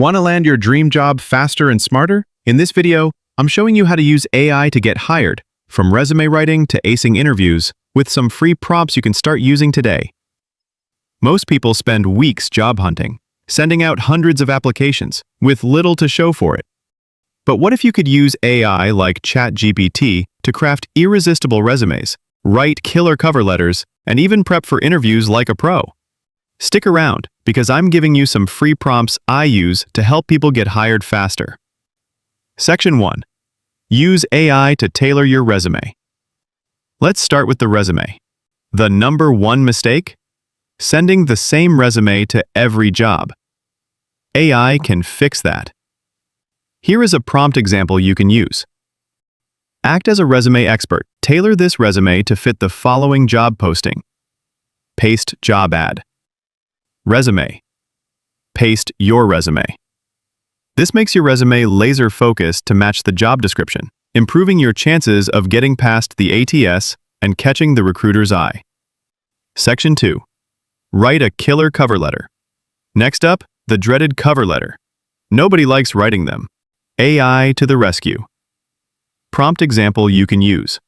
Want to land your dream job faster and smarter? In this video, I'm showing you how to use AI to get hired, from resume writing to acing interviews, with some free prompts you can start using today. Most people spend weeks job hunting, sending out hundreds of applications, with little to show for it. But what if you could use AI like ChatGPT to craft irresistible resumes, write killer cover letters, and even prep for interviews like a pro? Stick around, because I'm giving you some free prompts I use to help people get hired faster. Section 1. Use AI to tailor your resume. Let's start with the resume. The number one mistake? Sending the same resume to every job. AI can fix that. Here is a prompt example you can use. Act as a resume expert. Tailor this resume to fit the following job posting. Paste job ad. Resume. Paste your resume. This makes your resume laser-focused to match the job description, improving your chances of getting past the ATS and catching the recruiter's eye. Section 2. Write a killer cover letter. Next up, the dreaded cover letter. Nobody likes writing them. AI to the rescue. Prompt example you can use.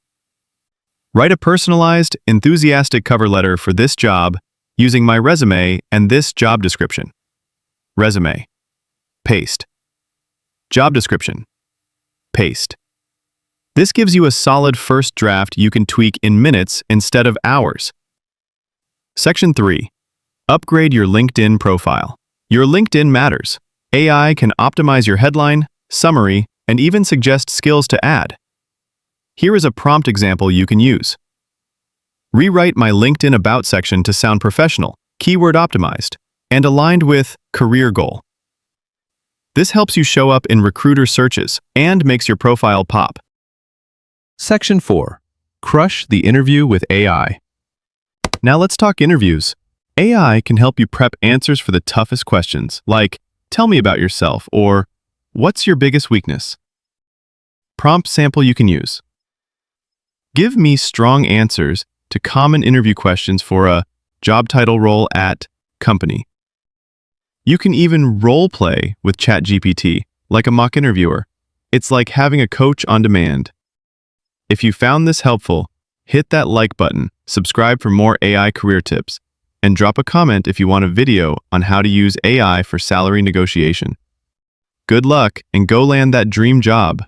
Write a personalized, enthusiastic cover letter for this job using my resume and this job description. Resume. Paste. Job description. Paste. This gives you a solid first draft you can tweak in minutes instead of hours. Section 3. Upgrade your LinkedIn profile. Your LinkedIn matters. AI can optimize your headline, summary, and even suggest skills to add. Here is a prompt example you can use. Rewrite my LinkedIn About section to sound professional, keyword optimized, and aligned with career goal. This helps you show up in recruiter searches and makes your profile pop. Section 4. Crush the interview with AI. Now let's talk interviews. AI can help you prep answers for the toughest questions, like, tell me about yourself, or what's your biggest weakness? Prompt sample you can use. Give me strong answers to common interview questions for a job title role at company. You can even role play with ChatGPT like a mock interviewer. It's like having a coach on demand. If you found this helpful, hit that like button, subscribe for more AI career tips, and drop a comment if you want a video on how to use AI for salary negotiation. Good luck and go land that dream job.